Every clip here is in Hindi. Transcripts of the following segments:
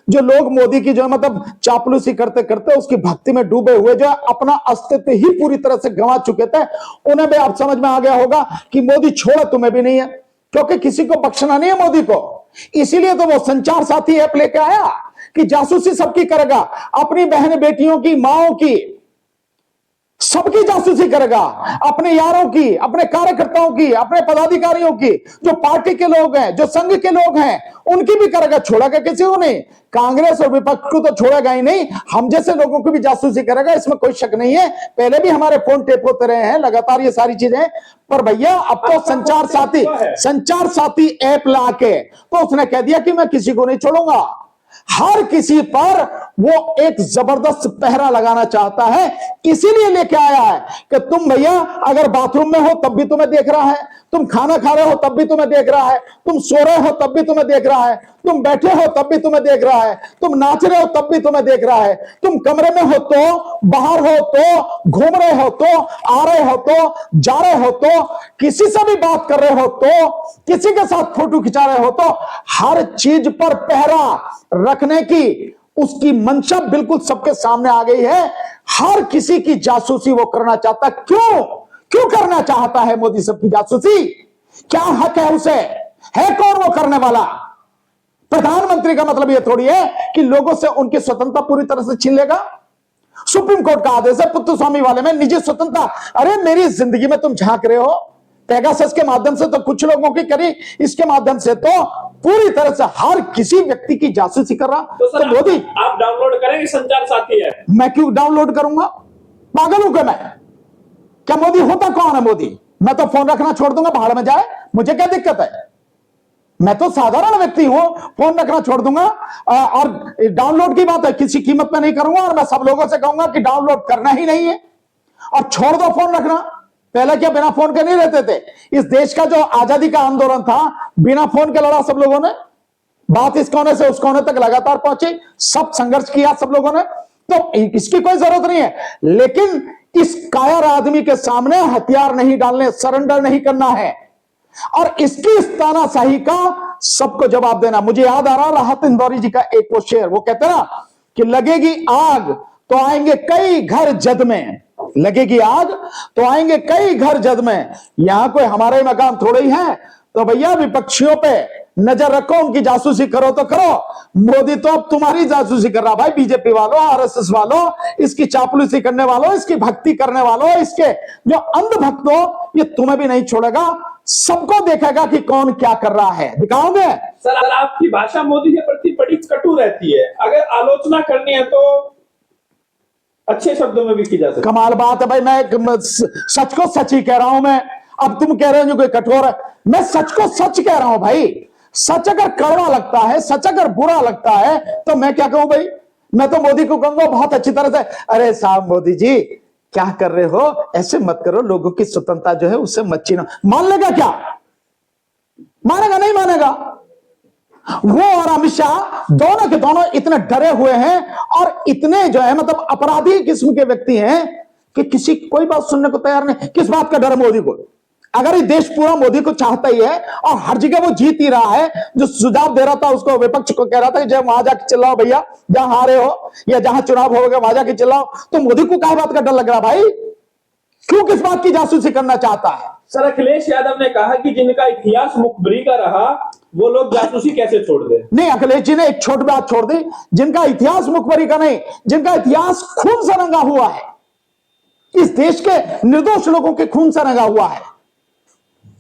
जो लोग मोदी की जो है मतलब चापलूसी करते करते उसकी भक्ति में डूबे हुए जो है अपना अस्तित्व ही पूरी तरह से गंवा चुके थे, उन्हें भी अब समझ में आ गया होगा कि मोदी छोड़ा तुम्हें भी नहीं है, क्योंकि किसी को बख्शना नहीं है मोदी को। इसीलिए तो वो संचार साथी ऐप लेके आया कि जासूसी सबकी करेगा, अपनी बहन बेटियों की, माओ की, सबकी जासूसी करेगा, अपने यारों की, अपने कार्यकर्ताओं की, अपने पदाधिकारियों की, जो पार्टी के लोग हैं, जो संघ के लोग हैं, उनकी भी करेगा। छोड़ेगा किसी को नहीं, कांग्रेस और विपक्ष को तो छोड़ेगा ही नहीं, हम जैसे लोगों की भी जासूसी करेगा, इसमें कोई शक नहीं है। पहले भी हमारे फोन टेप होते रहे हैं लगातार ये सारी चीजें, पर भैया अब तो संचार साथी ऐप लाके तो उसने कह दिया कि मैं किसी को नहीं छोड़ूंगा। हर किसी पर वो एक जबरदस्त पहरा लगाना चाहता है, इसीलिए लेके आया है कि तुम भैया अगर बाथरूम में हो तब भी तुम्हें देख रहा है, तुम खाना खा रहे हो तब भी तुम्हें देख रहा है, तुम सो रहे हो तब भी तुम्हें देख रहा है, तुम बैठे हो तब भी तुम्हें देख रहा है, तुम नाच रहे हो तब भी तुम्हें देख रहा है, तुम कमरे में हो तो, बाहर हो तो, घूम रहे हो तो, आ रहे हो तो, जा रहे हो तो, किसी से भी बात कर रहे हो तो, किसी के साथ फोटो खिंचा रहे हो तो, हर चीज पर पहरा रखने की उसकी मंशा बिल्कुल सबके सामने आ गई है। हर किसी की जासूसी वो करना चाहता। क्यों करना चाहता है मोदी सबकी जासूसी? क्या हक है उसे? है कौन वो करने वाला? प्रधानमंत्री का मतलब ये थोड़ी है कि लोगों से उनकी स्वतंत्रता पूरी तरह से छीन लेगा। सुप्रीम कोर्ट का आदेश है पुत्र स्वामी वाले में, निजी स्वतंत्रता। अरे मेरी जिंदगी में तुम झांक रहे हो, पेगासस के माध्यम से तो कुछ लोगों की करी, इसके माध्यम से तो पूरी तरह से हर किसी व्यक्ति की जासूसी कर रहा। तो मोदी आप डाउनलोड करेंगे संचार साथी है? मैं क्यों डाउनलोड करूंगा? पागल हूं क्या मैं? क्या मोदी होता कौन है मोदी? मैं तो फोन रखना छोड़ दूंगा, भाड़ में जाए, मुझे क्या दिक्कत है? मैं तो साधारण व्यक्ति हूं, फोन रखना छोड़ दूंगा। और डाउनलोड की बात है, किसी कीमत में नहीं करूंगा, और मैं सब लोगों से कहूंगा कि डाउनलोड करना ही नहीं है और छोड़ दो फोन रखना। पहले क्या बिना फोन के नहीं रहते थे? इस देश का जो आजादी का आंदोलन था, बिना फोन के लड़ा सब लोगों ने। बात इस कोने से उस कोने तक लगातार पहुंची, सब संघर्ष किया सब लोगों ने, तो इसकी कोई जरूरत नहीं है। लेकिन इस कायर आदमी के सामने हथियार नहीं डालने, सरेंडर नहीं करना है, और इसकी इस तानाशाही का सबको जवाब देना। मुझे याद आ रहा राहत इंदौरी जी का एक वो शेर, वो कहते ना कि लगेगी आग तो आएंगे कई घर जद में, लगेगी आग तो आएंगे कई घर जद में। यहां कोई हमारे मकान थोड़े ही है, तो भैया विपक्षियों पे नजर रखो, उनकी जासूसी करो तो करो। मोदी तो अब तुम्हारी जासूसी कर रहा भाई, बीजेपी वालों, आरएसएस वालों, इसकी चापलूसी करने वालों, इसकी भक्ति करने वालों, इसके जो अंध भक्त हो, ये तुम्हें भी नहीं छोड़ेगा, सबको देखेगा कि कौन क्या कर रहा है। दिखाओगे? सर आपकी भाषा मोदी के प्रति बड़ी कटु रहती है, अगर आलोचना करनी है तो अच्छे शब्दों में भी की जा सकती है। कमाल बात है भाई, मैं सच को सच ही कह रहा हूं मैं। अब तुम कह रहे हो जो कोई कठोर है, मैं सच को सच कह रहा हूं भाई। सच अगर कड़वा लगता है, सच अगर बुरा लगता है, तो मैं क्या कहूं भाई? मैं तो मोदी को कहूंगा बहुत अच्छी तरह से, अरे साहब मोदी जी क्या कर रहे हो, ऐसे मत करो, लोगों की स्वतंत्रता जो है उससे मत छीनो। मान लेगा क्या? मानेगा नहीं मानेगा? वो और अमित शाह दोनों के दोनों इतने डरे हुए हैं और इतने जो है मतलब अपराधी किस्म के व्यक्ति हैं कि किसी कोई बात सुनने को तैयार नहीं। किस बात का डर है मोदी को? अगर ये देश पूरा मोदी को चाहता ही है और हर जगह वो जीत ही रहा है, जो सुझाव दे रहा था उसको विपक्ष को कह रहा था कि जब वहां जाके चिल्लाओ भैया, जहां हारे हो या जहां चुनाव होगा वहां जाके चिल्लाओ, तो मोदी को क्या बात का डर लग रहा भाई? क्यों किस बात की जासूसी करना चाहता है? सर अखिलेश यादव ने कहा कि जिनका इतिहास मुखबिरी का रहा वो लोग जासूसी कैसे छोड़ दे? नहीं, अखिलेश जी ने एक छोटी बात छोड़ दी, जिनका इतिहास मुखबिरी का नहीं, जिनका इतिहास खून से रंगा हुआ है, इस देश के निर्दोष लोगों के खून से रंगा हुआ है,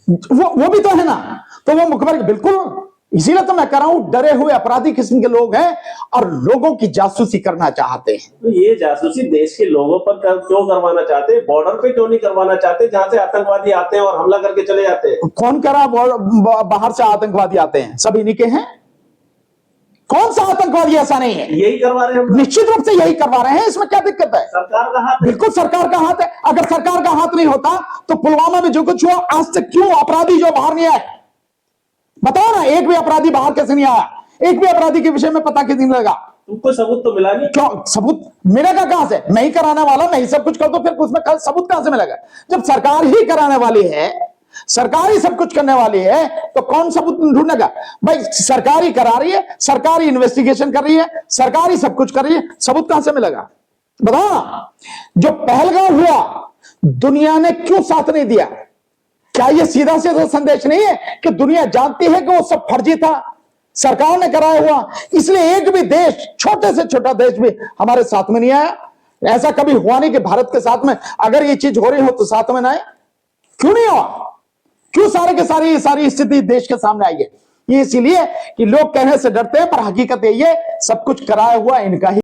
वो भी तो है ना, तो वो मुखबिर बिल्कुल। इसीलिए तो मैं कह रहा हूं डरे हुए अपराधी किस्म के लोग हैं और लोगों की जासूसी करना चाहते हैं। तो ये जासूसी देश के लोगों पर क्यों करवाना चाहते हैं? बॉर्डर पे क्यों नहीं करवाना चाहते, जहां से आतंकवादी आते हैं और हमला करके चले जाते हैं? कौन कह रहा बाहर से आतंकवादी आते हैं? सब इन्हीं के हैं। कौन सा आतंकवादी ऐसा नहीं है? यही करवा रहे हैं, निश्चित रूप से यही करवा रहे हैं, इसमें क्या दिक्कत है? सरकार का हाथ। बिल्कुल सरकार का हाथ है। अगर सरकार का हाथ नहीं होता तो पुलवामा में जो कुछ हुआ, आज तक क्यों अपराधी जो बाहर नहीं आए? बताओ ना, एक भी अपराधी बाहर कैसे नहीं आया? एक भी अपराधी के विषय में पता किस दिन लगा? तुमको सबूत तो मिला नहीं। क्यों सबूत मिलेगा कहां से? मैं ही कराने वाला, मैं ही सब कुछ कर दो, फिर उसमें सबूत कहां से मिलेगा? जब सरकार ही कराने वाली है सरकार ही सब कुछ करने वाली है तो कौन सबूत ढूंढेगा? भाई सरकार ही करा रही है, सरकार ही इन्वेस्टिगेशन कर रही है, सरकार ही सब कुछ कर रही है, सबूत कहां से मिलेगा? बताओ ना। जो पहलगाम हुआ, दुनिया ने क्यों साथ नहीं दिया? क्या यह सीधा सीधा संदेश नहीं है कि दुनिया जानती है कि वो सब फर्जी था, सरकार ने कराया हुआ, इसलिए एक भी देश, छोटे से छोटा देश भी हमारे साथ में नहीं आया? ऐसा कभी हुआ नहीं कि भारत के साथ में अगर ये चीज हो रही हो तो साथ में ना आए? क्यों नहीं हुआ? क्यों सारे के सारी स्थिति देश के सामने आई है? ये इसीलिए कि लोग कहने से डरते हैं, पर हकीकत यही है सब कुछ कराया हुआ इनका ही